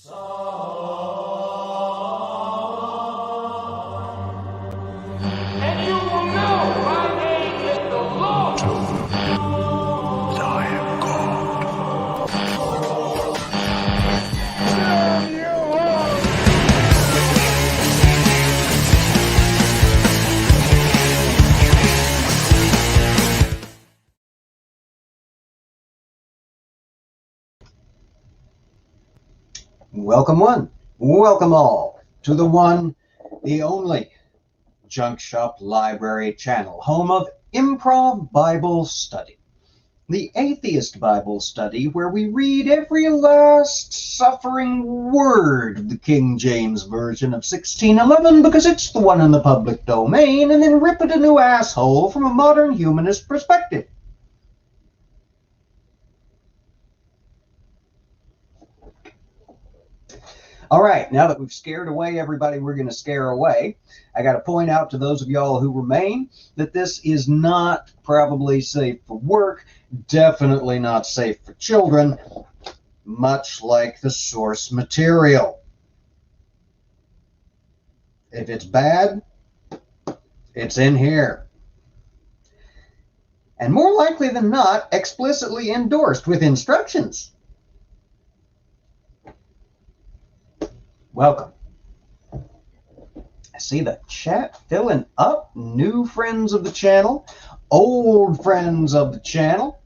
And you will know my name is the Lord. I am God. Welcome one, welcome all to the one, the only Junk Shop Library channel, home of Improv Bible Study, the Atheist Bible Study, where we read every last suffering word of the King James Version of 1611 because it's the one in the public domain, and then rip it a new asshole from a modern humanist perspective. All right, now that we've scared away everybody we're going to scare away, I got to point out to those of y'all who remain that this is not probably safe for work, definitely not safe for children, much like the source material. If it's bad, it's in here. And more likely than not, explicitly endorsed with instructions. Welcome. I see the chat filling up. New friends of the channel, old friends of the channel,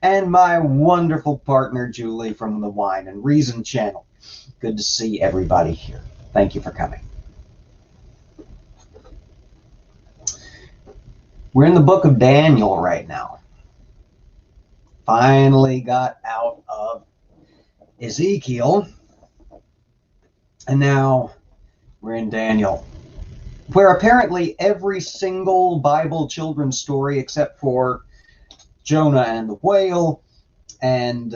and my wonderful partner, Julie, from the Wine and Reason channel. Good to see everybody here. Thank you for coming. We're in the book of Daniel right now. Finally got out of Ezekiel. And now we're in Daniel, where apparently every single Bible children's story except for Jonah and the whale and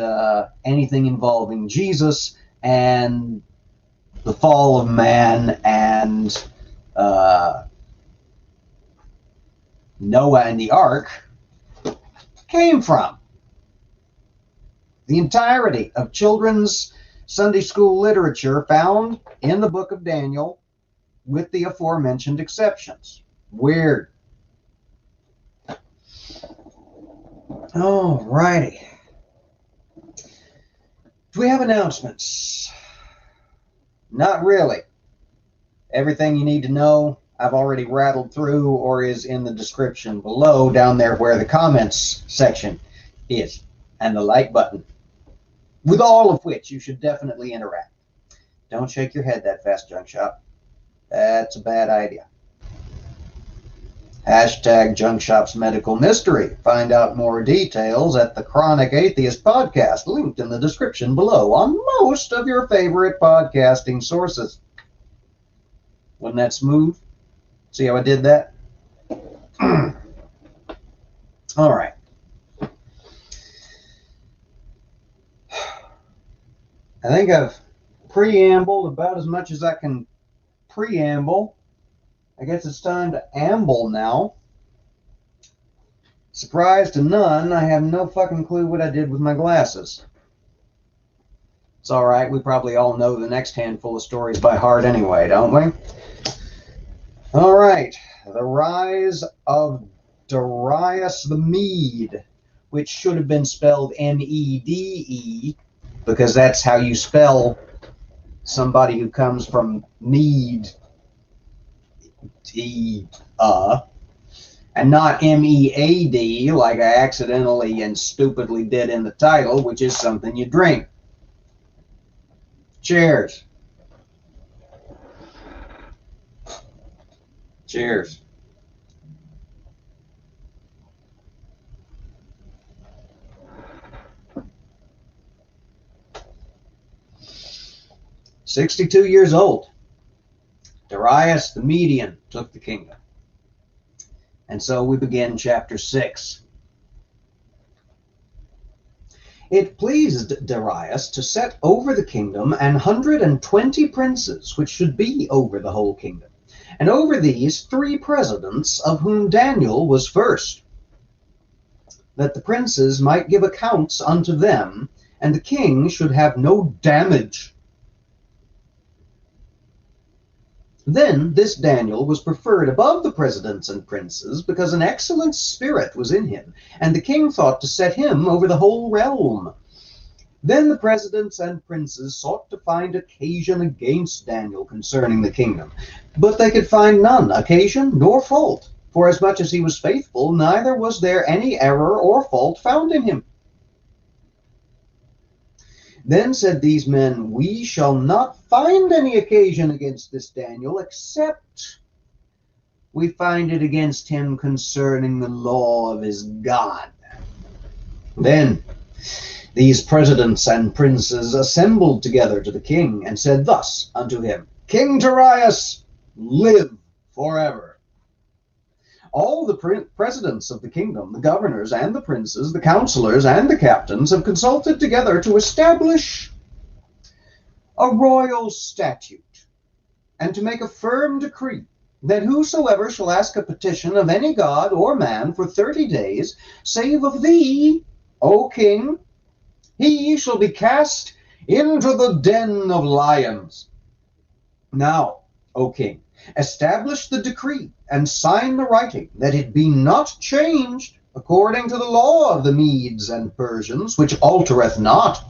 anything involving Jesus and the fall of man and Noah and the ark came from. The entirety of children's Sunday school literature found in the book of Daniel, with the aforementioned exceptions. Weird. All righty. Do we have announcements? Not really. Everything you need to know, I've already rattled through or is in the description below, down there where the comments section is, and the like button, with all of which you should definitely interact. Don't shake your head that fast, Junk Shop. That's a bad idea. Hashtag Junk Shop's Medical Mystery. Find out more details at the Chronic Atheist podcast, linked in the description below on most of your favorite podcasting sources. Wasn't that smooth? See how I did that? All right. I think I've preambled about as much as I can preamble. I guess it's time to amble now. Surprise to none, I have no fucking clue what I did with my glasses. It's all right, we probably all know the next handful of stories by heart anyway, don't we? All right, the rise of Darius the Mead, which should have been spelled M-E-D-E, because that's how you spell somebody who comes from Mead, and not M-E-A-D, like I accidentally and stupidly did in the title, which is something you drink. Cheers. Cheers. "62 years old, Darius the Median took the kingdom." And so we begin chapter 6. "It pleased Darius to set over the kingdom 120 princes, which should be over the whole kingdom, and over these 3 presidents, of whom Daniel was first, that the princes might give accounts unto them, and the king should have no damage Then this Daniel was preferred above the presidents and princes because an excellent spirit was in him, and the king thought to set him over the whole realm. Then the presidents and princes sought to find occasion against Daniel concerning the kingdom, but they could find none occasion nor fault, for as much as he was faithful, neither was there any error or fault found in him. Then said these men, We shall not find any occasion against this Daniel, except we find it against him concerning the law of his God. Then these presidents and princes assembled together to the king, and said thus unto him, King Darius, live forever. All the presidents of the kingdom, the governors and the princes, the counselors and the captains have consulted together to establish a royal statute, and to make a firm decree, that whosoever shall ask a petition of any god or man for 30 days, save of thee, O king, he shall be cast into the den of lions. Now, O king, establish the decree, and sign the writing, that it be not changed according to the law of the Medes and Persians, which altereth not.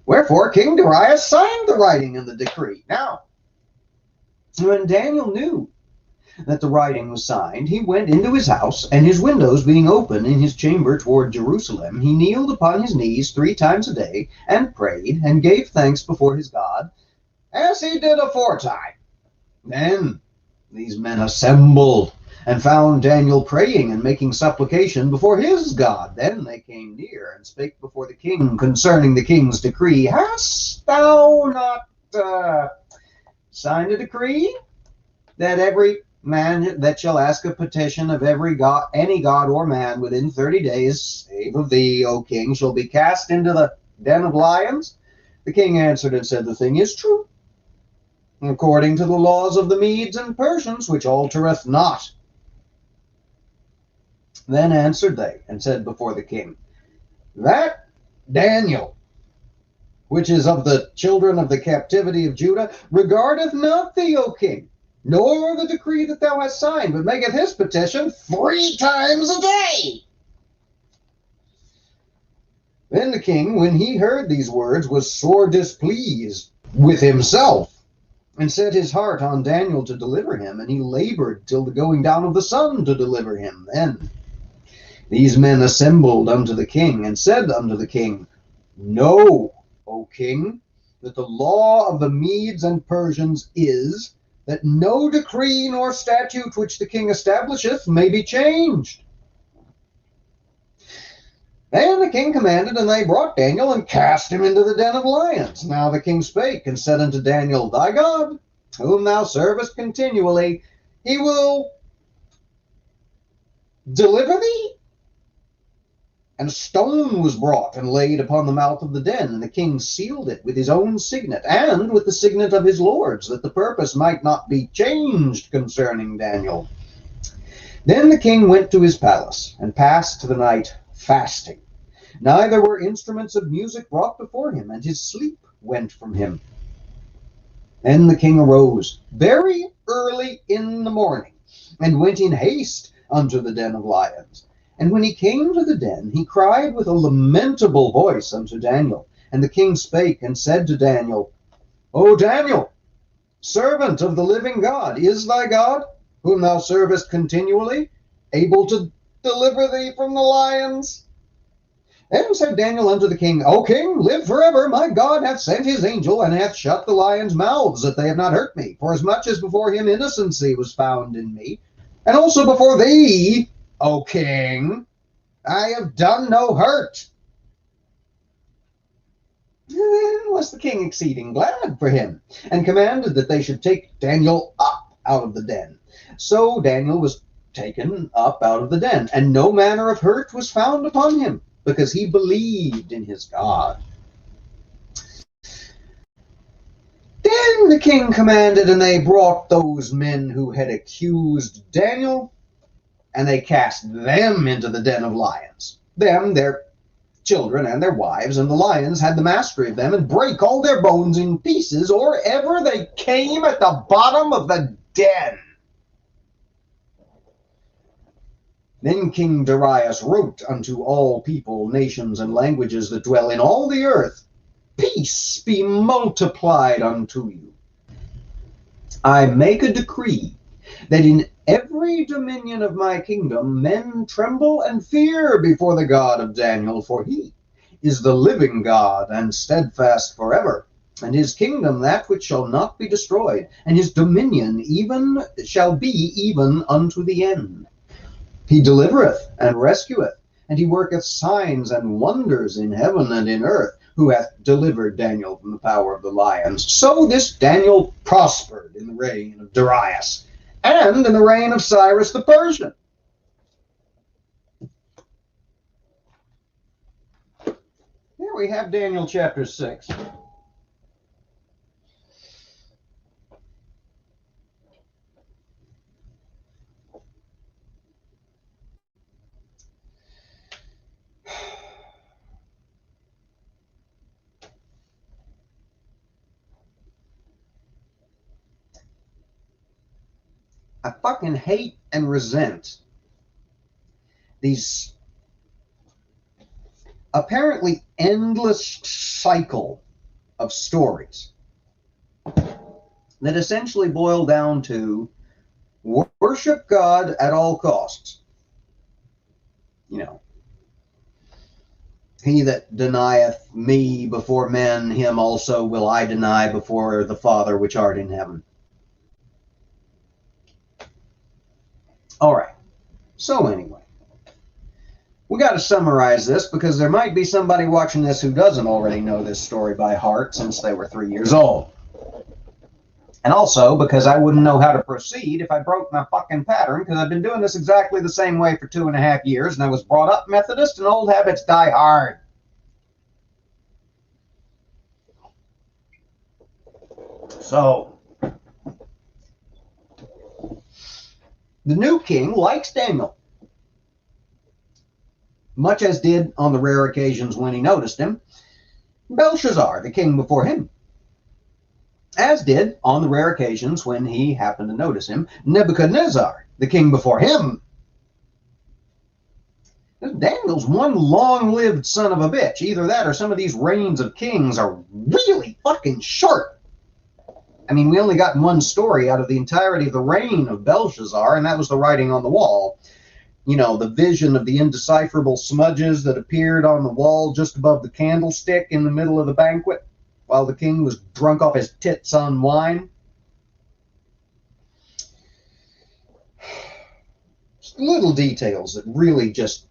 Wherefore King Darius signed the writing and the decree. Now, when Daniel knew that the writing was signed, he went into his house, and his windows being open in his chamber toward Jerusalem, he kneeled upon his knees 3 times a day, and prayed, and gave thanks before his God, as he did aforetime. Then these men assembled, and found Daniel praying and making supplication before his God. Then they came near, and spake before the king concerning the king's decree. Hast thou not signed a decree, that every man that shall ask a petition of every god, any god or man within 30 days, save of thee, O king, shall be cast into the den of lions? The king answered and said, The thing is true, according to the laws of the Medes and Persians, which altereth not. Then answered they, and said before the king, That Daniel, which is of the children of the captivity of Judah, regardeth not thee, O king, nor the decree that thou hast signed, but maketh his petition 3 times a day. Then the king, when he heard these words, was sore displeased with himself, and set his heart on Daniel to deliver him, and he labored till the going down of the sun to deliver him. Then these men assembled unto the king, and said unto the king, Know, O king, that the law of the Medes and Persians is, that no decree nor statute which the king establisheth may be changed. Then the king commanded, and they brought Daniel, and cast him into the den of lions. Now the king spake, and said unto Daniel, Thy God, whom thou servest continually, he will deliver thee. And a stone was brought, and laid upon the mouth of the den, and the king sealed it with his own signet, and with the signet of his lords, that the purpose might not be changed concerning Daniel. Then the king went to his palace, and passed the night fasting. Neither were instruments of music brought before him, and his sleep went from him. Then the king arose very early in the morning, and went in haste unto the den of lions. And when he came to the den, he cried with a lamentable voice unto Daniel. And the king spake, and said to Daniel, O Daniel, servant of the living God, is thy God, whom thou servest continually, able to deliver thee from the lions? Then said Daniel unto the king, O king, live forever. My God hath sent his angel, and hath shut the lions' mouths, that they have not hurt me. For as much as before him innocency was found in me, and also before thee, O king, I have done no hurt. Then was the king exceeding glad for him, and commanded that they should take Daniel up out of the den. So Daniel was taken up out of the den, and no manner of hurt was found upon him, because he believed in his God. Then the king commanded, and they brought those men who had accused Daniel, and they cast them into the den of lions. Them, their children and their wives, and the lions had the mastery of them, and brake all their bones in pieces, or ever they came at the bottom of the den. Then King Darius wrote unto all people, nations, and languages that dwell in all the earth, Peace be multiplied unto you. I make a decree that in every dominion of my kingdom men tremble and fear before the God of Daniel, for he is the living God and steadfast forever, and his kingdom that which shall not be destroyed, and his dominion even shall be even unto the end. He delivereth and rescueth, and he worketh signs and wonders in heaven and in earth, who hath delivered Daniel from the power of the lions. So this Daniel prospered in the reign of Darius, and in the reign of Cyrus the Persian. Here we have Daniel chapter 6. I fucking hate and resent these apparently endless cycle of stories that essentially boil down to worship God at all costs. You know, he that denieth me before men, him also will I deny before the Father which art in heaven. All right. So anyway, we got to summarize this because there might be somebody watching this who doesn't already know this story by heart since they were 3 years old. And also because I wouldn't know how to proceed if I broke my fucking pattern, because I've been doing this exactly the same way for 2.5 years, and I was brought up Methodist, and old habits die hard. So the new king likes Daniel, much as did, on the rare occasions when he noticed him, Belshazzar, the king before him, as did, on the rare occasions when he happened to notice him, Nebuchadnezzar, the king before him. Daniel's one long-lived son of a bitch. Either that or some of these reigns of kings are really fucking short. I mean, we only got one story out of the entirety of the reign of Belshazzar, and that was the writing on the wall. You know, the vision of the indecipherable smudges that appeared on the wall just above the candlestick in the middle of the banquet while the king was drunk off his tits on wine. Just little details that really just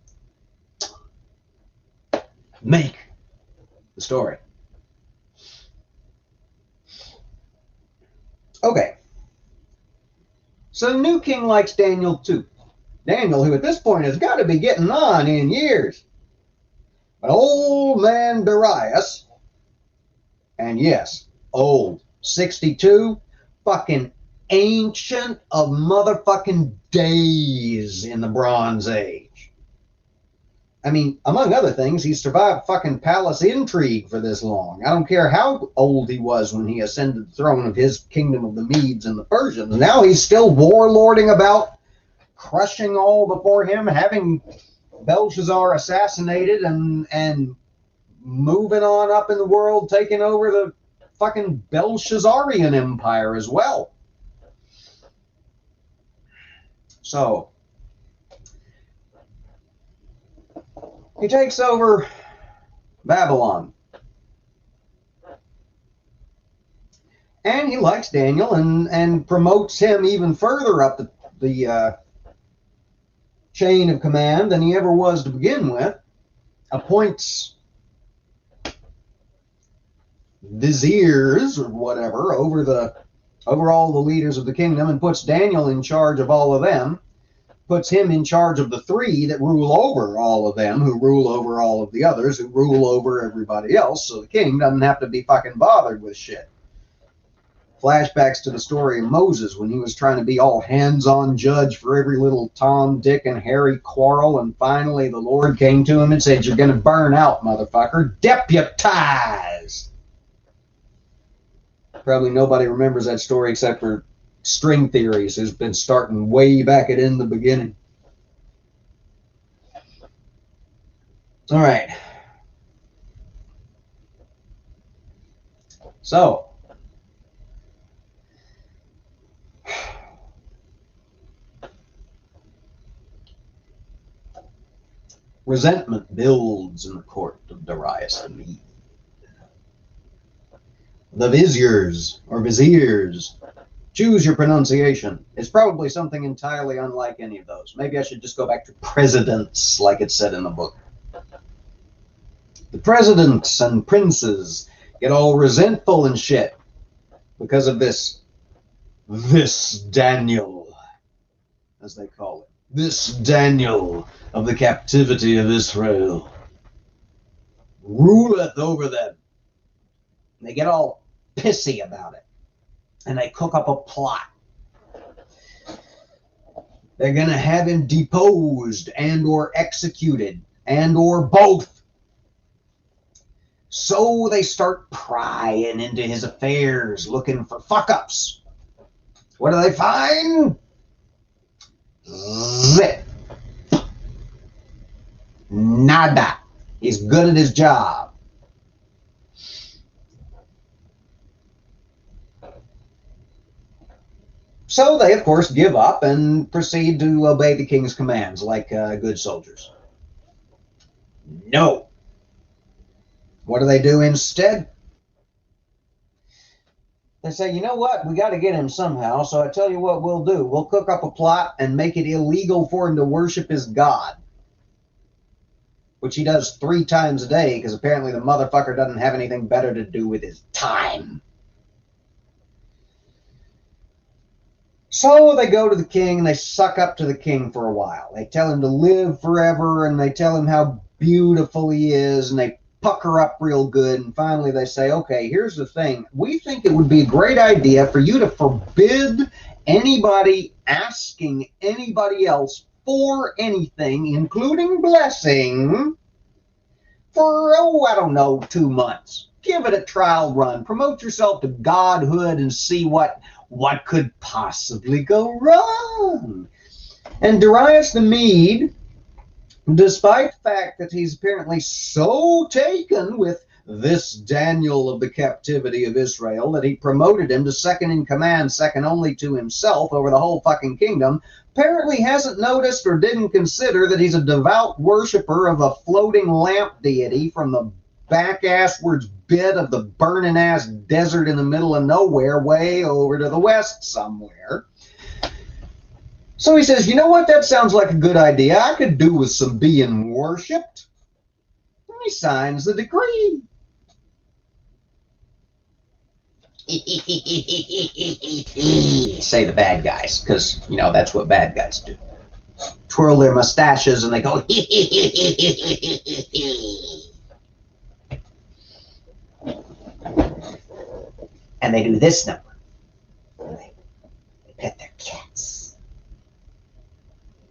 make the story. Okay, so the new king likes Daniel too. Daniel, who at this point has got to be getting on in years. But old man Darius, and yes, old, 62, fucking ancient of motherfucking days in the Bronze Age. I mean, among other things, he survived fucking palace intrigue for this long. I don't care how old he was when he ascended the throne of his kingdom of the Medes and the Persians. Now he's still warlording about, crushing all before him, having Belshazzar assassinated, and moving on up in the world, taking over the fucking Belshazzarian Empire as well. So he takes over Babylon. And he likes Daniel and promotes him even further up the chain of command than he ever was to begin with. Appoints viziers or whatever over all the leaders of the kingdom, and puts Daniel in charge of all of them. Puts him in charge of the three that rule over all of them, who rule over all of the others, who rule over everybody else, so the king doesn't have to be fucking bothered with shit. flashbacks to the story of Moses when he was trying to be all hands-on judge for every little Tom, Dick, and Harry quarrel, and finally the Lord came to him and said, "You're going to burn out, motherfucker. Deputize!" Probably nobody remembers that story except for string theories, who's been starting way back in the beginning. All right. So, resentment builds in the court of Darius the Mead. The viziers, or viziers, choose your pronunciation. It's probably something entirely unlike any of those. Maybe I should just go back to presidents, like it said in the book. The presidents and princes get all resentful and shit because of this Daniel, as they call it. This Daniel of the captivity of Israel ruleth over them. And they get all pissy about it. And they cook up a plot. They're going to have him deposed and or executed and or both. So they start prying into his affairs, looking for fuck-ups. What do they find? Zip. Nada. He's good at his job. So they, of course, give up and proceed to obey the king's commands like good soldiers. No. What do they do instead? They say, you know what? We got to get him somehow, so I tell you what we'll do. We'll cook up a plot and make it illegal for him to worship his God, which he does 3 times a day because apparently the motherfucker doesn't have anything better to do with his time. So they go to the king and they suck up to the king for a while. They tell him to live forever and they tell him how beautiful he is and they pucker up real good. And finally they say, okay, here's the thing. We think it would be a great idea for you to forbid anybody asking anybody else for anything, including blessing, for, I don't know, 2 months. Give it a trial run. Promote yourself to godhood and see what could possibly go wrong. And Darius the Mead, despite the fact that he's apparently so taken with this Daniel of the captivity of Israel that he promoted him to second in command, second only to himself over the whole fucking kingdom, apparently hasn't noticed or didn't consider that he's a devout worshiper of a floating lamp deity from the back-asswards bit of the burning-ass desert in the middle of nowhere way over to the west somewhere. So he says, you know what, that sounds like a good idea. I could do with some being worshipped. And he signs the decree. Say the bad guys, because, you know, that's what bad guys do. Twirl their mustaches and they go, and they do this number. They pet their cats.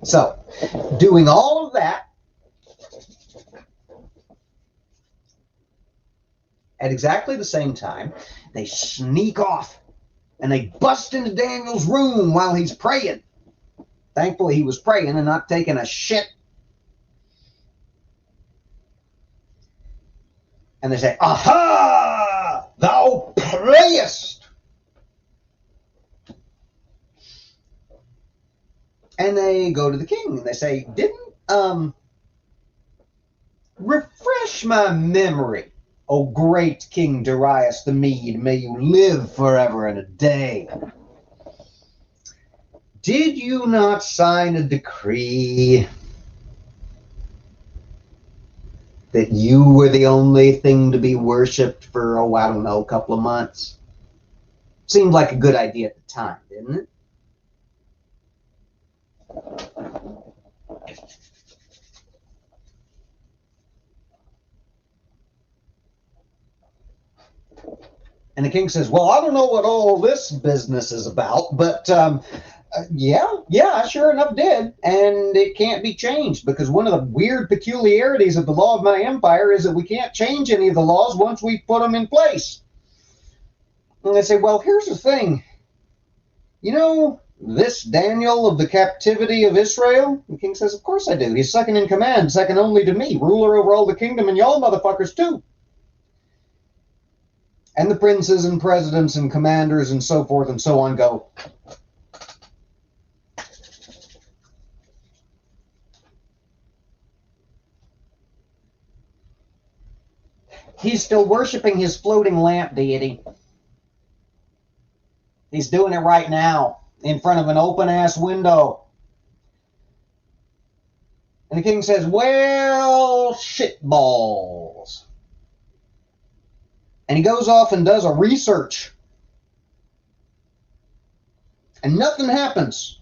So, doing all of that, at exactly the same time, they sneak off and they bust into Daniel's room while he's praying. Thankfully, he was praying and not taking a shit. And they say, aha, thou prayest. And they go to the king and they say, didn't, refresh my memory, O great King Darius the Mead, may you live forever and a day. Did you not sign a decree that you were the only thing to be worshipped for, oh, I don't know, a couple of months? Seemed like a good idea at the time, didn't it? And the king says, well, I don't know what all this business is about, but yeah, I sure enough did. And it can't be changed, because one of the weird peculiarities of the law of my empire is that we can't change any of the laws once we put them in place. And they say, well, here's the thing. You know this Daniel of the captivity of Israel? The king says, of course I do. He's second in command, second only to me, ruler over all the kingdom, and y'all motherfuckers too. And the princes and presidents and commanders and so forth and so on go, he's still worshiping his floating lamp deity. He's doing it right now in front of an open-ass window. And the king says, well, shitballs. And he goes off and does a research. And nothing happens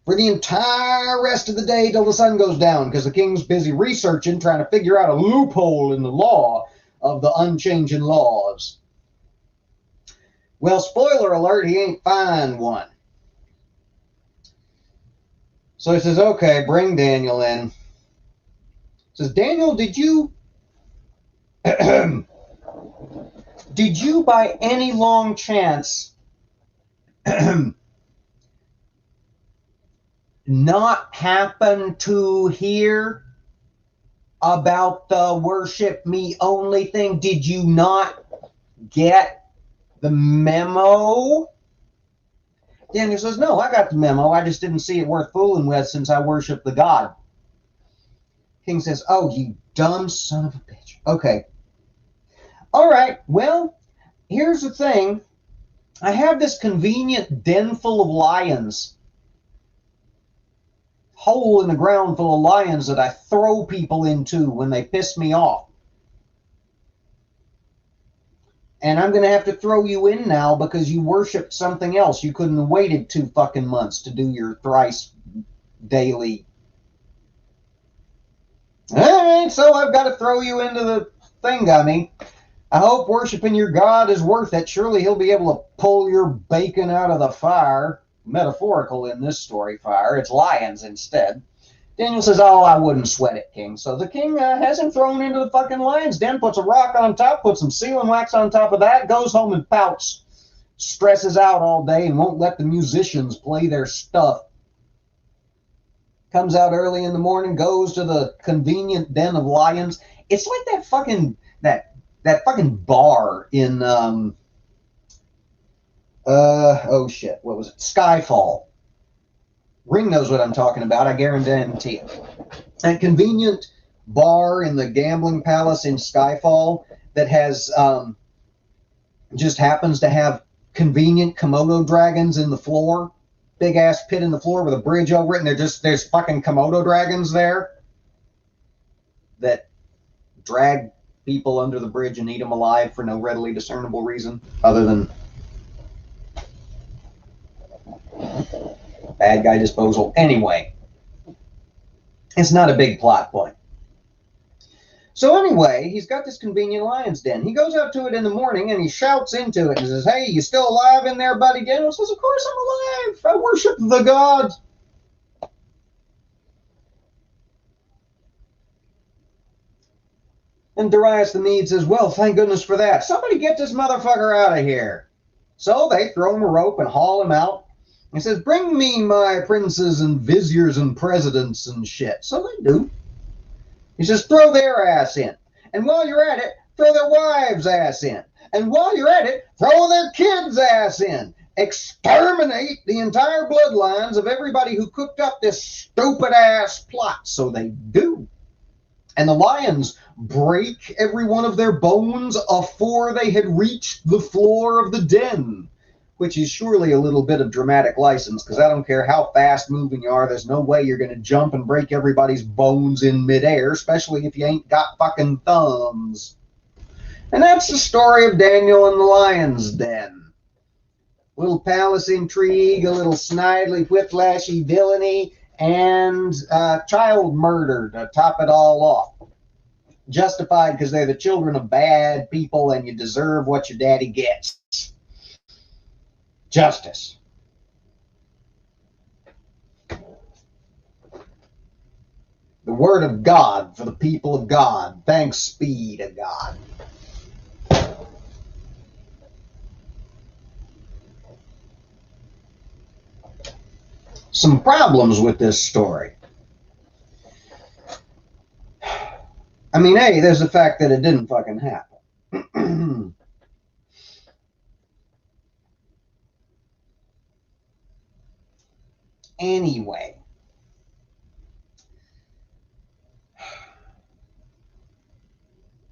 for the entire rest of the day till the sun goes down, because the king's busy researching, trying to figure out a loophole in the law of the unchanging laws. Well, spoiler alert, he ain't find one. So he says, okay, bring Daniel in. He says, Daniel, did you did you by any long chance not happen to hear about the worship me only thing? Did you not get the memo? Daniel says, no, I got the memo. I just didn't see it worth fooling with since I worship the God. King says, oh, you dumb son of a bitch. Okay. All right, well, here's the thing. I have this convenient den full of lions. Hole in the ground full of lions that I throw people into when they piss me off. And I'm going to have to throw you in now because you worshipped something else. You couldn't have waited 2 fucking months to do your thrice daily. All right, so I've got to throw you into the thingummy. I hope worshiping your God is worth it. Surely he'll be able to pull your bacon out of the fire. Metaphorical in this story, fire. It's lions instead. Daniel says, oh, I wouldn't sweat it, king. So the king has him thrown into the fucking lion's den, puts a rock on top, puts some sealing wax on top of that, goes home and pouts. Stresses out all day and won't let the musicians play their stuff. Comes out early in the morning, goes to the convenient den of lions. It's like that fucking that fucking bar in oh shit, what was it? Skyfall. Ring knows what I'm talking about, I guarantee it. That convenient bar in the gambling palace in Skyfall that has just happens to have convenient Komodo dragons in the floor. Big ass pit in the floor with a bridge over it, and there's fucking Komodo dragons there that drag people under the bridge and eat them alive for no readily discernible reason other than bad guy disposal. Anyway, it's not a big plot point. So anyway, he's got this convenient lion's den. He goes out to it in the morning and he shouts into it and says, hey, you still alive in there, buddy? Daniel says, of course I'm alive. I worship the God. And Darius the Mead says, well, thank goodness for that. Somebody get this motherfucker out of here. So they throw him a rope and haul him out. He says, bring me my princes and viziers and presidents and shit. So they do. He says, throw their ass in. And while you're at it, throw their wives' ass in. And while you're at it, throw their kids' ass in. Exterminate the entire bloodlines of everybody who cooked up this stupid-ass plot. So they do. And the lions break every one of their bones afore they had reached the floor of the den, which is surely a little bit of dramatic license, because I don't care how fast moving you are, there's no way you're going to jump and break everybody's bones in midair, especially if you ain't got fucking thumbs. And that's the story of Daniel and the lion's den. A little palace intrigue, a little snidely, whiplashy villainy, and child murder to top it all off. justified because they're the children of bad people and you deserve what your daddy gets. Justice. The word of God for the people of God. Thanks be to God. Some problems with this story. I mean, hey, there's the fact that it didn't fucking happen. Anyway.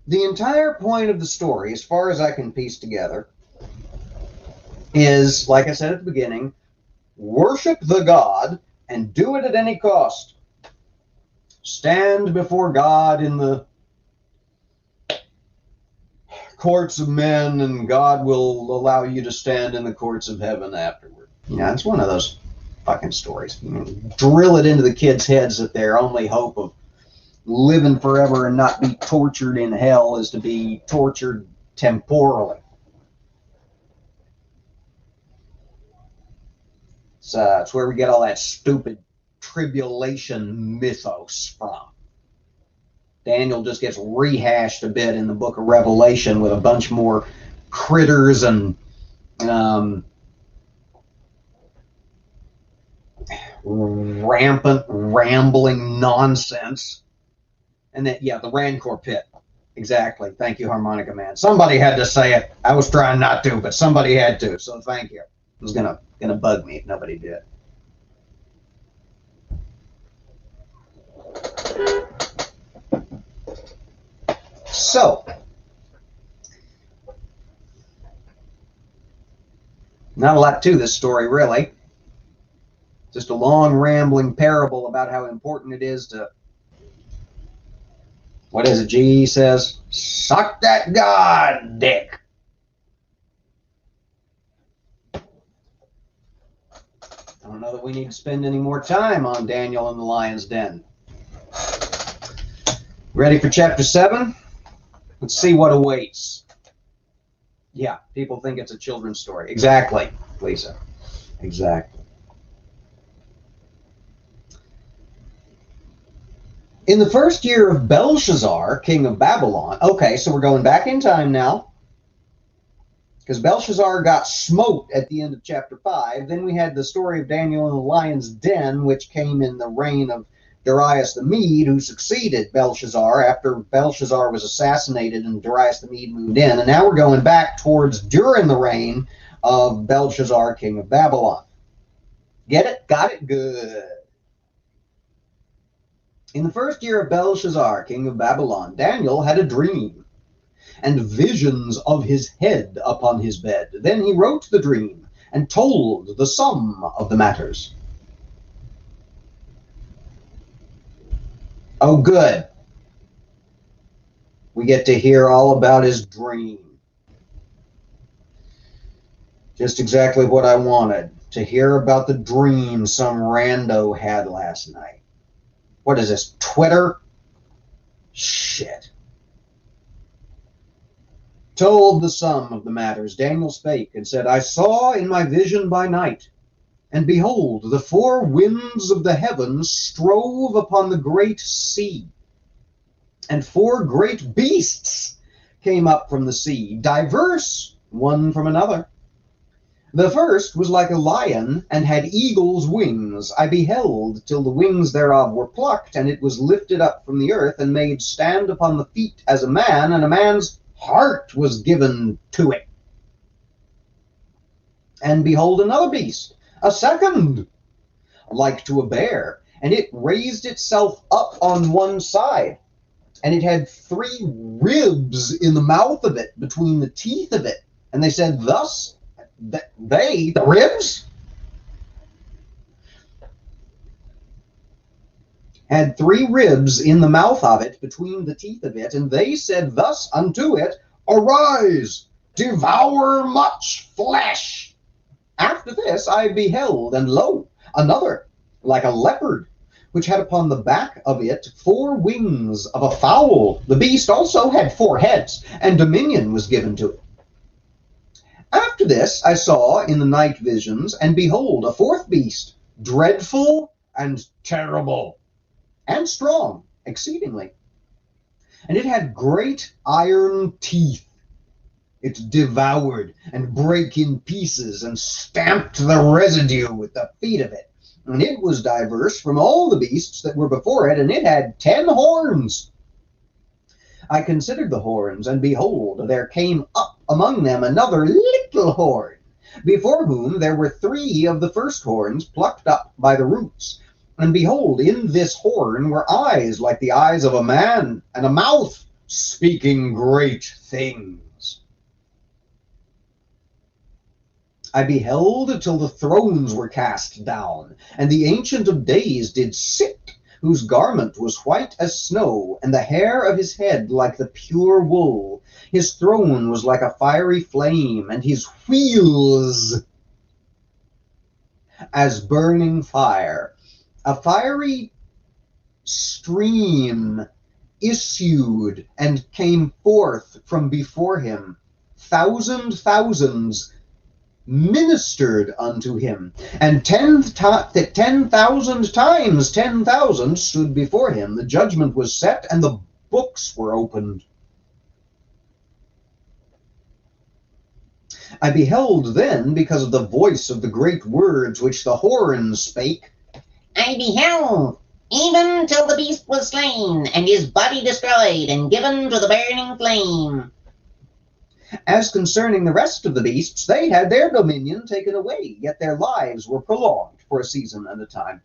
The entire point of the story, as far as I can piece together, is, like I said at the beginning, worship the God and do it at any cost. Stand before God in the courts of men, and God will allow you to stand in the courts of heaven afterward. Yeah, it's one of those fucking stories. Drill it into the kids' heads that their only hope of living forever and not be tortured in hell is to be tortured temporally. So it's where we get all that stupid tribulation mythos from. Daniel just gets rehashed a bit in the book of Revelation with a bunch more critters and rampant, rambling nonsense. And then, yeah, the Rancor pit. Exactly. Thank you, Harmonica Man. Somebody had to say it. I was trying not to, but somebody had to. So thank you. It was gonna bug me if nobody did. So, not a lot to this story, really. Just a long, rambling parable about how important it is to, what is it G says? Suck that God dick. I don't know that we need to spend any more time on Daniel and the Lion's Den. Ready for chapter 7? Let's see what awaits. Yeah, people think it's a children's story. Exactly, Lisa. Exactly. In the first year of Belshazzar, king of Babylon. Okay, so we're going back in time now. Because Belshazzar got smote at the end of chapter 5. Then we had the story of Daniel in the Lion's Den, which came in the reign of Darius the Mead, who succeeded Belshazzar after Belshazzar was assassinated and Darius the Mead moved in. And now we're going back towards during the reign of Belshazzar, king of Babylon. Get it? Got it? Good. In the first year of Belshazzar, king of Babylon, Daniel had a dream and visions of his head upon his bed. Then he wrote the dream and told the sum of the matters. Oh, good. We get to hear all about his dream. Just exactly what I wanted. To hear about the dream some rando had last night. What is this, Twitter? Shit. Told the sum of the matters, Daniel spake and said, I saw in my vision by night, and behold, the four winds of the heavens strove upon the great sea. And four great beasts came up from the sea, diverse one from another. The first was like a lion, and had eagle's wings. I beheld till the wings thereof were plucked, and it was lifted up from the earth, and made stand upon the feet as a man, and a man's heart was given to it. And behold another beast, a second, like to a bear, and it raised itself up on one side, and it had 3 ribs in the mouth of it, between the teeth of it. And they said, thus, the ribs, had 3 ribs in the mouth of it, between the teeth of it, and they said thus unto it, arise, devour much flesh. After this I beheld, and lo, another, like a leopard, which had upon the back of it 4 wings of a fowl. The beast also had 4 heads, and dominion was given to it. After this I saw in the night visions, and behold, a 4th beast, dreadful and terrible, and strong exceedingly. And it had great iron teeth. It devoured and brake in pieces, and stamped the residue with the feet of it. And it was diverse from all the beasts that were before it, and it had 10 horns. I considered the horns, and behold, there came up among them another little horn, before whom there were 3 of the first horns plucked up by the roots. And behold, in this horn were eyes like the eyes of a man, and a mouth speaking great things. I beheld till the thrones were cast down, and the Ancient of Days did sit, whose garment was white as snow, and the hair of his head like the pure wool. His throne was like a fiery flame, and his wheels as burning fire. A fiery stream issued and came forth from before him. Thousands ministered unto him, and 10,000 times 10,000 stood before him. The judgment was set, and the books were opened. I beheld then, because of the voice of the great words which the horns spake, I beheld, even till the beast was slain, and his body destroyed, and given to the burning flame. As concerning the rest of the beasts, they had their dominion taken away, yet their lives were prolonged for a season and a time.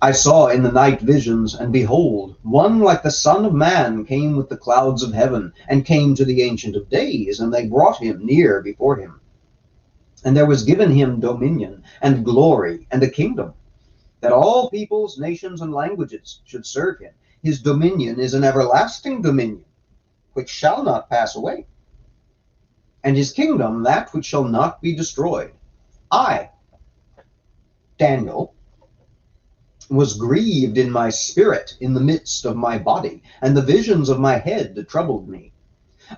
I saw in the night visions, and behold, one like the Son of Man came with the clouds of heaven, and came to the Ancient of Days, and they brought him near before him. And there was given him dominion, and glory, and a kingdom, that all peoples, nations, and languages should serve him. His dominion is an everlasting dominion, which shall not pass away, and his kingdom that which shall not be destroyed. I, Daniel, was grieved in my spirit in the midst of my body, and the visions of my head troubled me.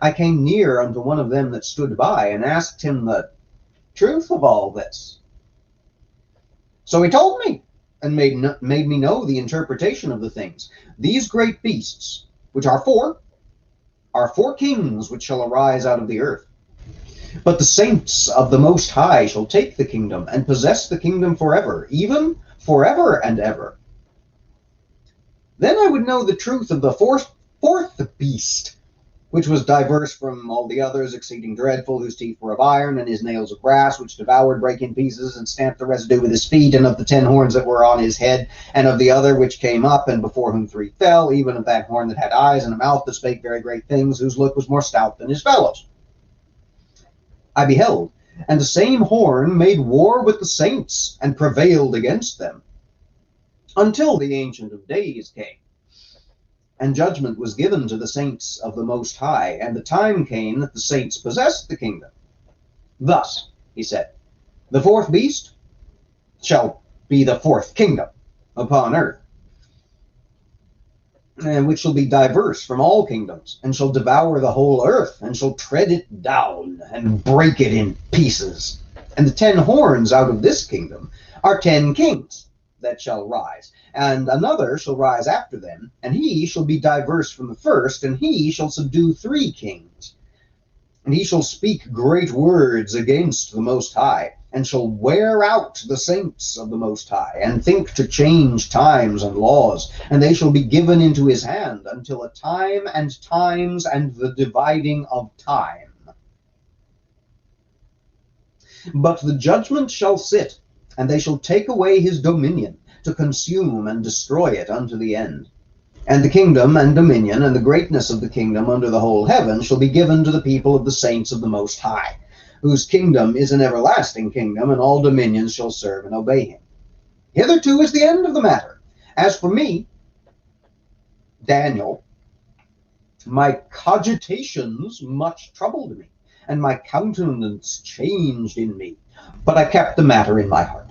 I came near unto one of them that stood by, and asked him the truth of all this. So he told me, and made me know the interpretation of the things. These great beasts, which are 4 kings which shall arise out of the earth. But the saints of the Most High shall take the kingdom, and possess the kingdom forever, even forever and ever. Then I would know the truth of the fourth beast, which was diverse from all the others, exceeding dreadful, whose teeth were of iron, and his nails of brass, which devoured, brake in pieces, and stamped the residue with his feet, and of the 10 horns that were on his head, and of the other which came up, and before whom 3 fell, even of that horn that had eyes, and a mouth that spake very great things, whose look was more stout than his fellows. I beheld, and the same horn made war with the saints, and prevailed against them, until the Ancient of Days came. And judgment was given to the saints of the Most High, and the time came that the saints possessed the kingdom. Thus, he said, the 4th beast shall be the 4th kingdom upon earth, and which shall be diverse from all kingdoms, and shall devour the whole earth, and shall tread it down, and break it in pieces. And the 10 horns out of this kingdom are 10 kings that shall rise, and another shall rise after them, and he shall be diverse from the first, and he shall subdue 3 kings. And he shall speak great words against the Most High, and shall wear out the saints of the Most High, and think to change times and laws, and they shall be given into his hand until a time and times and the dividing of time. But the judgment shall sit, and they shall take away his dominion, to consume and destroy it unto the end. And the kingdom and dominion and the greatness of the kingdom under the whole heaven shall be given to the people of the saints of the Most High, whose kingdom is an everlasting kingdom, and all dominions shall serve and obey him. Hitherto is the end of the matter. As for me, Daniel, my cogitations much troubled me, and my countenance changed in me, but I kept the matter in my heart.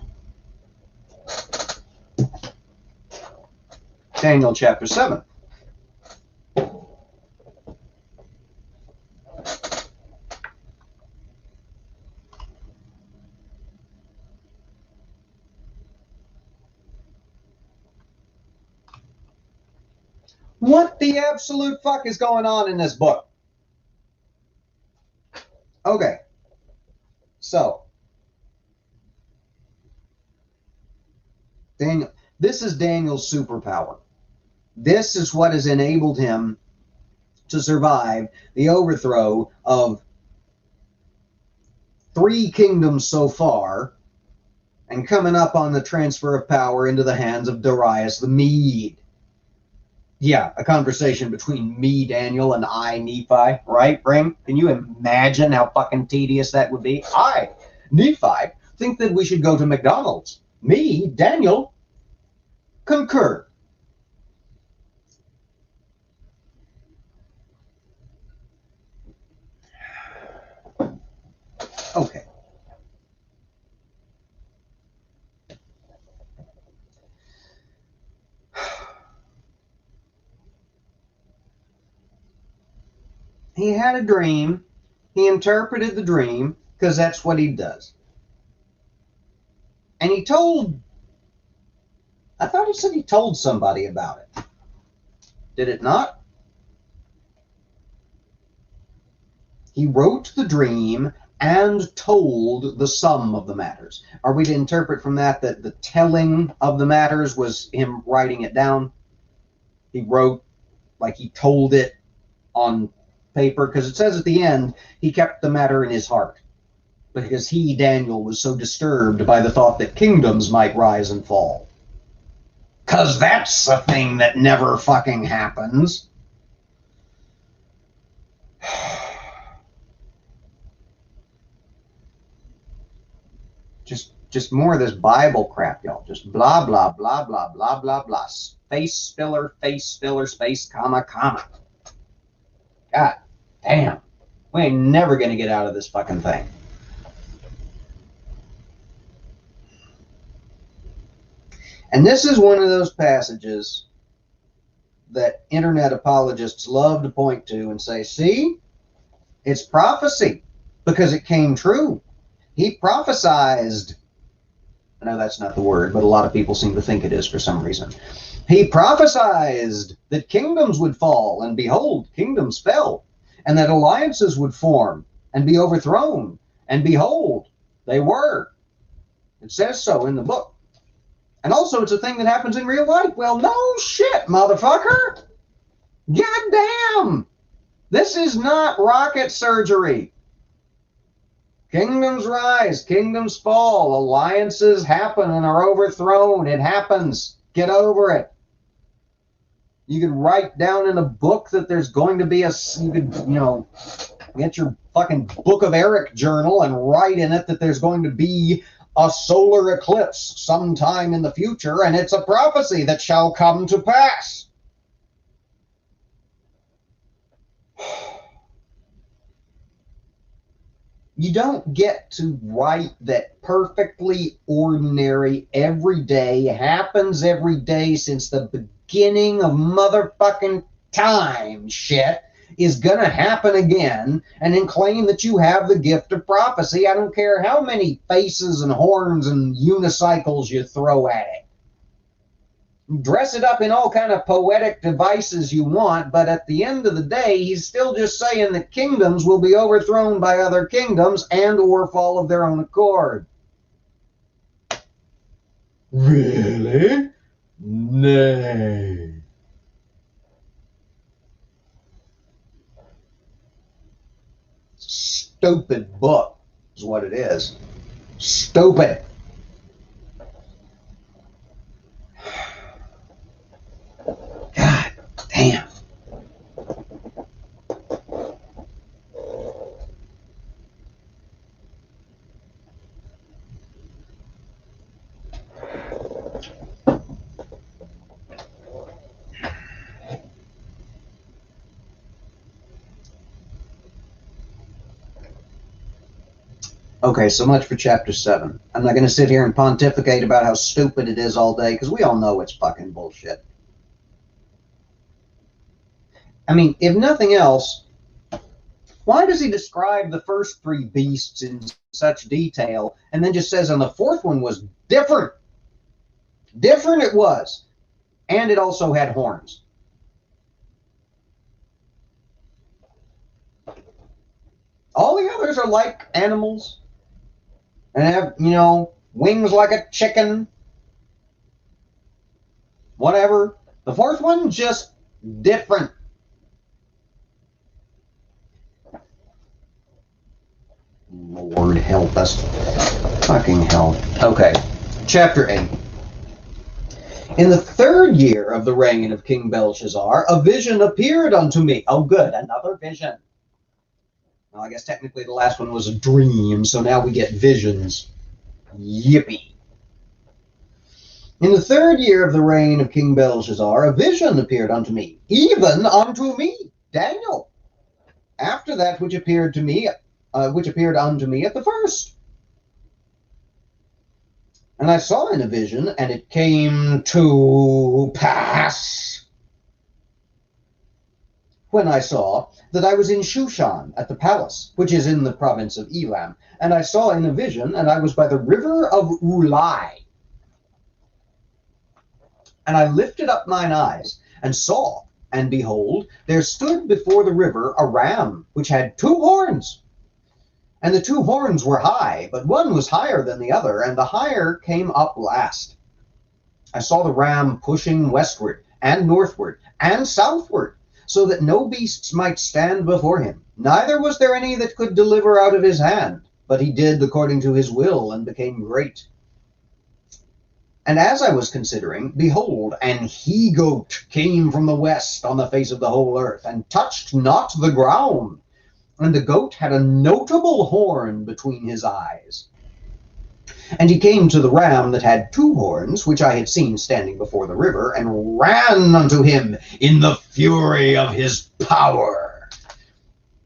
Daniel chapter 7. What the absolute fuck is going on in this book? Okay. So, Daniel, this is Daniel's superpower. This is what has enabled him to survive the overthrow of 3 kingdoms so far, and coming up on the transfer of power into the hands of Darius the Mead. Yeah, a conversation between me, Daniel, and I, Nephi, right, Ring? Can you imagine how fucking tedious that would be? I, Nephi, think that we should go to McDonald's. Me, Daniel, concur. Okay. He had a dream. He interpreted the dream, because that's what he does. And he told, I thought he said he told somebody about it. Did it not? He wrote the dream and told the sum of the matters. Are we to interpret from that that the telling of the matters was him writing it down? He wrote, like he told it on paper, because it says at the end he kept the matter in his heart, because he, Daniel, was so disturbed by the thought that kingdoms might rise and fall. Because that's a thing that never fucking happens. Just more of this Bible crap, y'all. Just blah, blah, blah, blah, blah, blah, blah. Face filler, space, comma, comma. God damn. We ain't never going to get out of this fucking thing. And this is one of those passages that internet apologists love to point to and say, see, it's prophecy because it came true. He prophesized. I know that's not the word, but a lot of people seem to think it is for some reason. He prophesied that kingdoms would fall, and behold, kingdoms fell, and that alliances would form and be overthrown, and behold, they were. It says so in the book. And also, it's a thing that happens in real life. Well, no shit, motherfucker. Goddamn. This is not rocket surgery. Kingdoms rise, kingdoms fall, alliances happen and are overthrown. It happens. Get over it. You could write down in a book that there's going to be you could, get your fucking Book of Eric journal and write in it that there's going to be a solar eclipse sometime in the future, and it's a prophecy that shall come to pass. You don't get to write that perfectly ordinary, everyday, happens every day since the beginning of motherfucking time shit is gonna happen again, and then claim that you have the gift of prophecy. I don't care how many faces and horns and unicycles you throw at it. Dress it up in all kind of poetic devices you want, but at the end of the day, he's still just saying that kingdoms will be overthrown by other kingdoms and or fall of their own accord. Really? Nay. Stupid book is what it is. Stupid. God damn. Okay, so much for chapter 7. I'm not going to sit here and pontificate about how stupid it is all day, because we all know it's fucking bullshit. I mean, if nothing else, why does he describe the first three beasts in such detail and then just says, and the fourth one was different? Different it was. And it also had horns. All the others are like animals and have, you know, wings like a chicken. Whatever. The fourth one, just different. Lord help us. Fucking hell. Okay. Chapter 8. In the 3rd year of the reign of King Belshazzar, a vision appeared unto me. Oh, good. Another vision. Well, I guess technically the last one was a dream, so now we get visions. Yippee. In the 3rd year of the reign of King Belshazzar, a vision appeared unto me, even unto me, Daniel, after that which appeared unto me at the first. And I saw in a vision, and it came to pass, when I saw that I was in Shushan at the palace, which is in the province of Elam. And I saw in a vision, and I was by the river of Ulai. And I lifted up mine eyes, and saw, and behold, there stood before the river a ram, which had 2 horns. And the 2 horns were high, but one was higher than the other, and the higher came up last. I saw the ram pushing westward, and northward, and southward, so that no beasts might stand before him. Neither was there any that could deliver out of his hand, but he did according to his will, and became great. And as I was considering, behold, an he-goat came from the west on the face of the whole earth, and touched not the ground. And the goat had a notable horn between his eyes. And he came to the ram that had 2 horns, which I had seen standing before the river, and ran unto him in the fury of his power.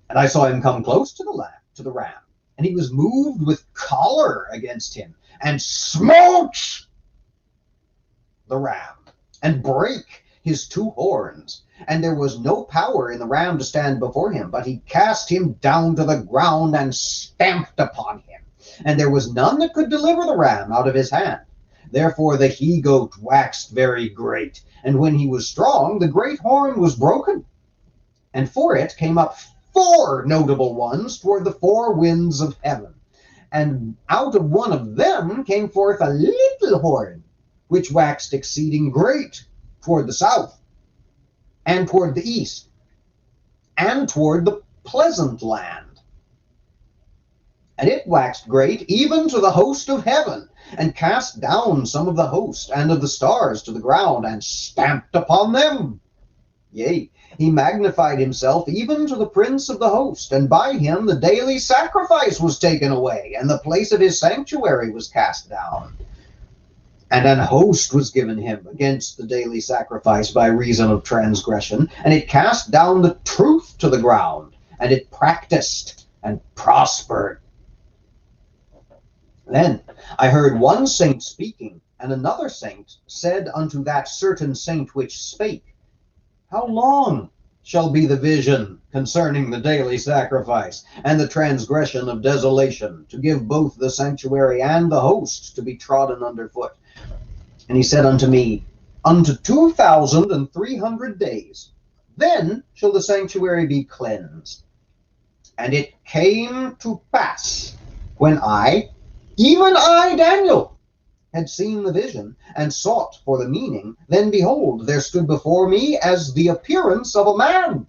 And I saw him come close to the ram, and he was moved with choler against him, and smote the ram, and brake his 2 horns. And there was no power in the ram to stand before him, but he cast him down to the ground and stamped upon him. And there was none that could deliver the ram out of his hand. Therefore the he-goat waxed very great, and when he was strong, the great horn was broken. And for it came up 4 notable ones toward the 4 winds of heaven. And out of one of them came forth a little horn, which waxed exceeding great toward the south, and toward the east, and toward the pleasant land. And it waxed great even to the host of heaven, and cast down some of the host and of the stars to the ground, and stamped upon them. Yea, he magnified himself even to the prince of the host, and by him the daily sacrifice was taken away, and the place of his sanctuary was cast down. And an host was given him against the daily sacrifice by reason of transgression, and it cast down the truth to the ground, and it practiced and prospered. Then I heard one saint speaking, and another saint said unto that certain saint which spake, How long shall be the vision concerning the daily sacrifice, and the transgression of desolation, to give both the sanctuary and the host to be trodden under foot? And he said unto me, Unto 2,300 days, then shall the sanctuary be cleansed. And it came to pass, when I, even I, Daniel, had seen the vision, and sought for the meaning, then behold, there stood before me as the appearance of a man.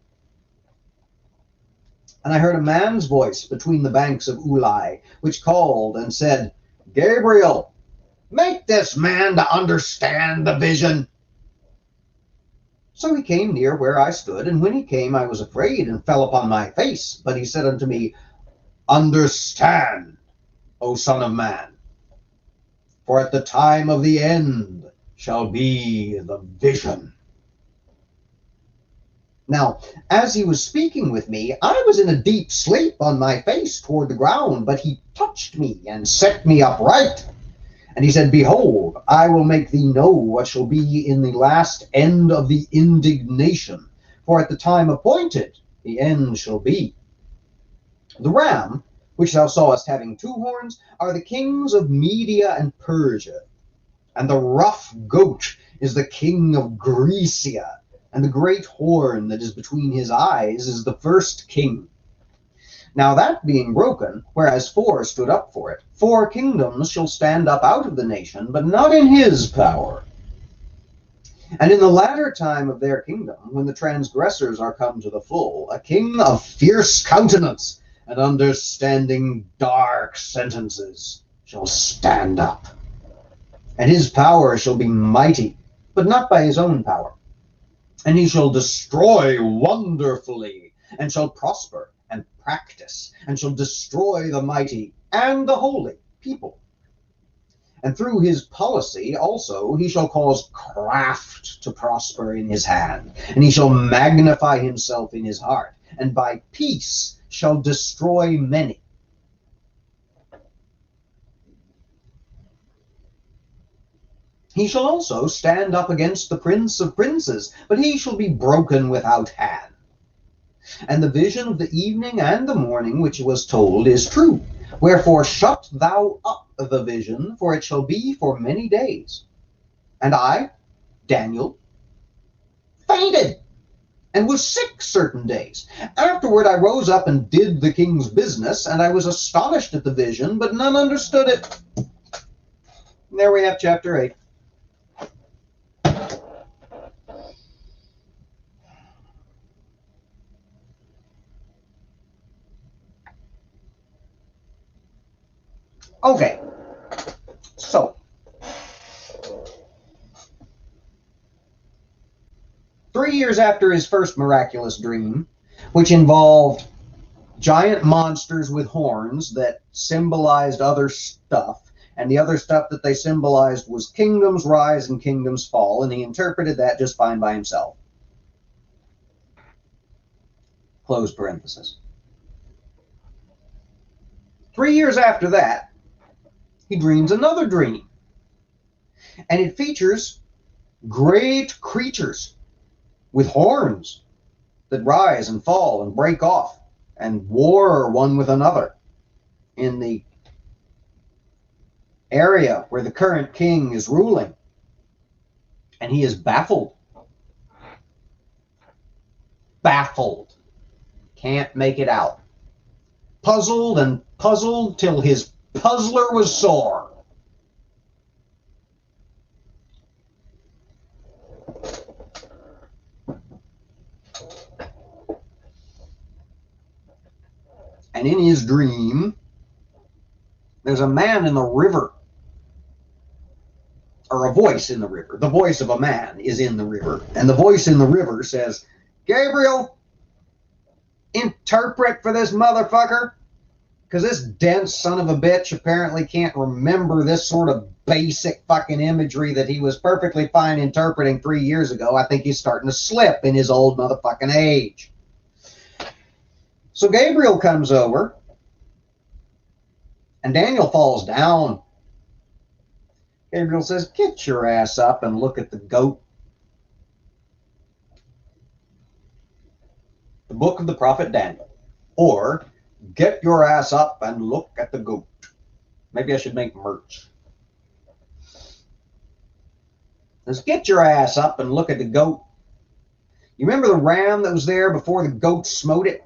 And I heard a man's voice between the banks of Ulai, which called and said, Gabriel, make this man to understand the vision. So he came near where I stood, and when he came, I was afraid, and fell upon my face. But he said unto me, Understand, O Son of Man, for at the time of the end shall be the vision. Now, as he was speaking with me, I was in a deep sleep on my face toward the ground, but he touched me and set me upright. And he said, Behold, I will make thee know what shall be in the last end of the indignation. for at the time appointed the end shall be. The ram, which thou sawest having 2 horns, are the kings of Media and Persia. And the rough goat is the king of Grecia, and the great horn that is between his eyes is the first king. Now that being broken, whereas 4 stood up for it, 4 kingdoms shall stand up out of the nation, but not in his power. And in the latter time of their kingdom, when the transgressors are come to the full, a king of fierce countenance and understanding dark sentences shall stand up. And his power shall be mighty, but not by his own power. And he shall destroy wonderfully, and shall prosper and practice, and shall destroy the mighty and the holy people. And through his policy also he shall cause craft to prosper in his hand, and he shall magnify himself in his heart, and by peace shall destroy many. He shall also stand up against the prince of princes, but he shall be broken without hand. And the vision of the evening and the morning which was told is true. Wherefore shut thou up the vision, for it shall be for many days. And I, Daniel, fainted, and was sick certain days. Afterward I rose up and did the king's business, and I was astonished at the vision, but none understood it. And there we have chapter 8. Okay, so 3 years after his first miraculous dream, which involved giant monsters with horns that symbolized other stuff, and the other stuff that they symbolized was kingdoms rise and kingdoms fall, and he interpreted that just fine by himself. Close parenthesis. 3 years after that, he dreams another dream, and it features great creatures with horns that rise and fall and break off and war one with another in the area where the current king is ruling, and he is baffled. Can't make it out. Puzzled and puzzled till his puzzler was sore. And in his dream, there's a man in the river, or a voice in the river. The voice of a man is in the river, and the voice in the river says, Gabriel, interpret for this motherfucker. Because this dense son of a bitch apparently can't remember this sort of basic fucking imagery that he was perfectly fine interpreting 3 years ago. I think he's starting to slip in his old motherfucking age. So Gabriel comes over, and Daniel falls down. Gabriel says, get your ass up and look at the goat. The book of the prophet Daniel. Or, get your ass up and look at the goat. Maybe I should make merch. Let's get your ass up and look at the goat. You remember the ram that was there before the goat smote it?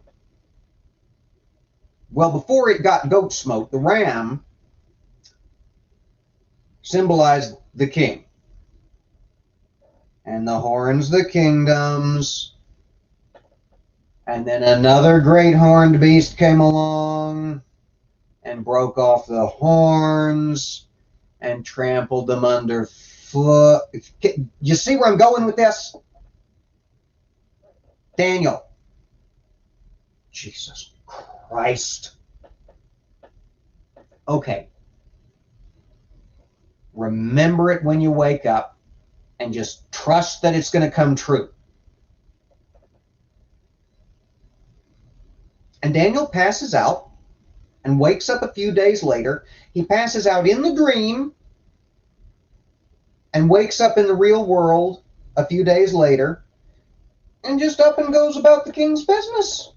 Well, before it got goat smote, the ram symbolized the king. And the horns, the kingdoms. And then another great horned beast came along and broke off the horns and trampled them underfoot. You see where I'm going with this? Daniel. Jesus Christ. Okay. Remember it when you wake up and just trust that it's going to come true. And Daniel passes out and wakes up a few days later. He passes out in the dream and wakes up in the real world a few days later. and just up and goes about the king's business.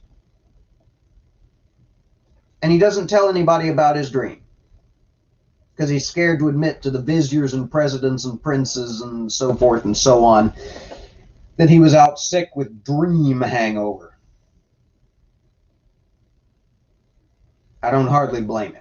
And he doesn't tell anybody about his dream, because he's scared to admit to the viziers and presidents and princes and so forth and so on that he was out sick with dream hangover. I don't hardly blame him.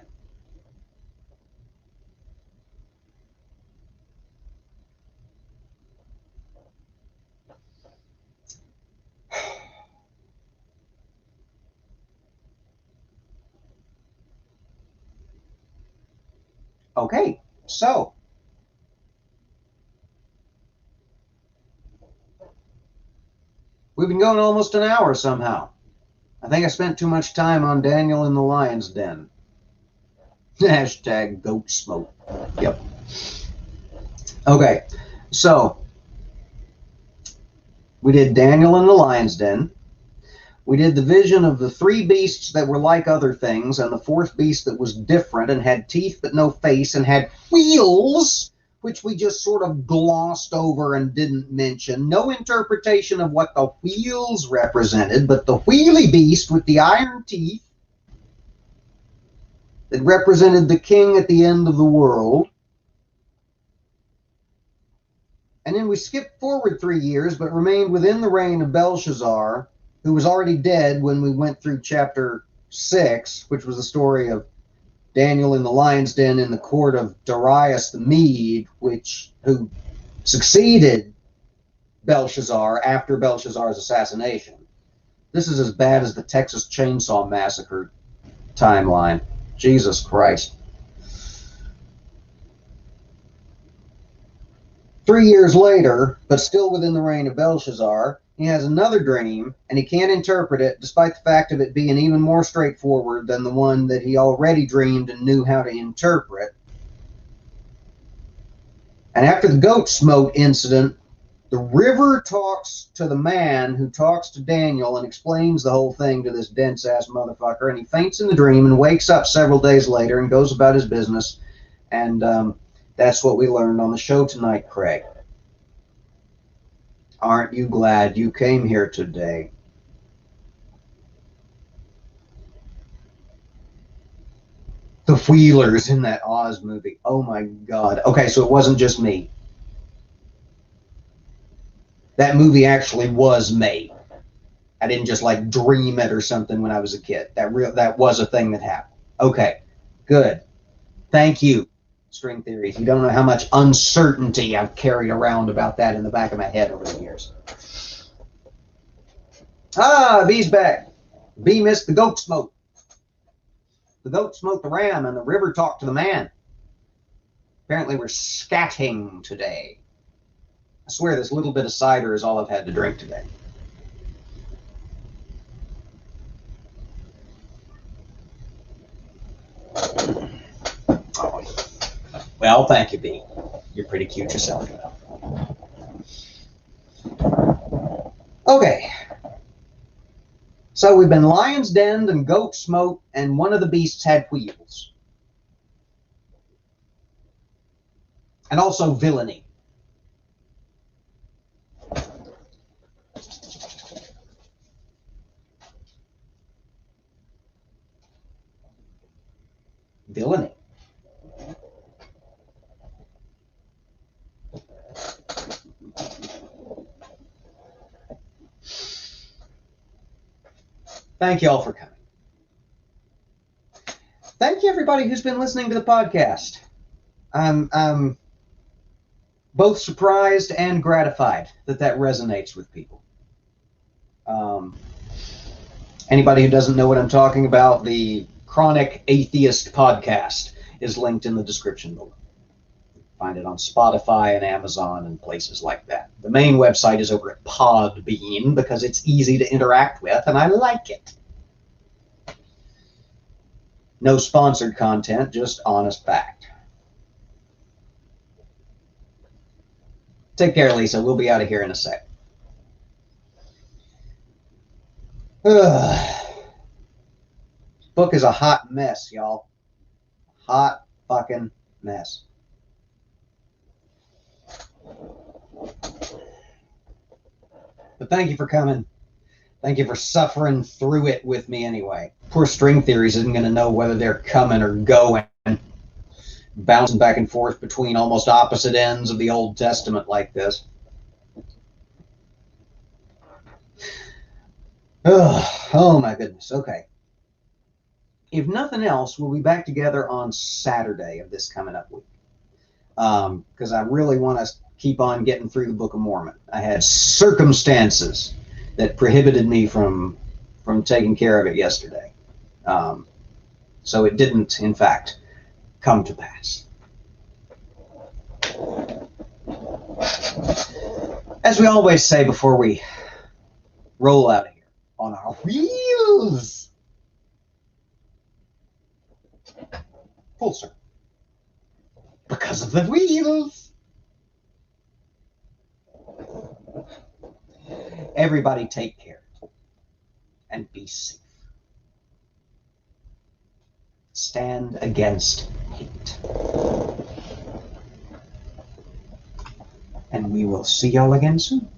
Okay, so we've been going almost an hour somehow. I think I spent too much time on Daniel in the Lion's Den. Hashtag goat smoke. Yep. Okay, so we did Daniel in the Lion's Den. We did the vision of the three beasts that were like other things, and the fourth beast that was different and had teeth but no face and had wheels, which we just sort of glossed over and didn't mention. No interpretation of what the wheels represented, but the wheelie beast with the iron teeth that represented the king at the end of the world. And then we skipped forward 3 years, but remained within the reign of Belshazzar, who was already dead when we went through chapter 6, which was the story of Daniel in the lion's den in the court of Darius the Mead, who succeeded Belshazzar after Belshazzar's assassination. This is as bad as the Texas Chainsaw Massacre timeline. Jesus Christ. 3 years later, but still within the reign of Belshazzar, he has another dream, and he can't interpret it, despite the fact of it being even more straightforward than the one that he already dreamed and knew how to interpret. And after the goat smote incident, the river talks to the man who talks to Daniel and explains the whole thing to this dense-ass motherfucker, and he faints in the dream and wakes up several days later and goes about his business. And that's what we learned on the show tonight, Craig. Aren't you glad you came here today? The Wheelers in that Oz movie. Oh my God. Okay, so it wasn't just me. That movie actually was made. I didn't just like dream it or something when I was a kid. That was a thing that happened. Okay, good. Thank you, String Theories. You don't know how much uncertainty I've carried around about that in the back of my head over the years. Ah, B's back. B missed the goat smoke. The goat smoked the ram and the river talked to the man. Apparently we're scatting today. I swear this little bit of cider is all I've had to drink today. Oh. Well, thank you, B. You're pretty cute yourself, you know. Okay. So we've been lion's denned and goat smoked, and one of the beasts had wheels. And also villainy. Villainy. Thank you all for coming. Thank you everybody who's been listening to the podcast. I'm both surprised and gratified that resonates with people. Anybody who doesn't know what I'm talking about, the Chronic Atheist podcast is linked in the description below. Find it on Spotify and Amazon and places like that. The main website is over at Podbean because it's easy to interact with and I like it. No sponsored content, just honest fact. Take care, Lisa. We'll be out of here in a sec. Book is a hot mess, y'all. Hot fucking mess. But thank you for coming. Thank you for suffering through it with me anyway. Poor string theories isn't going to know whether they're coming or going, bouncing back and forth between almost opposite ends of the Old Testament like this. Oh my goodness. Okay. If nothing else, we'll be back together on Saturday of this coming up week. Because I really want to keep on getting through the Book of Mormon. I had circumstances that prohibited me from taking care of it yesterday. So it didn't, in fact, come to pass. As we always say before we roll out of here, on our wheels. Full circle. Because of the wheels. Everybody take care and be safe. Stand against hate. And we will see y'all again soon.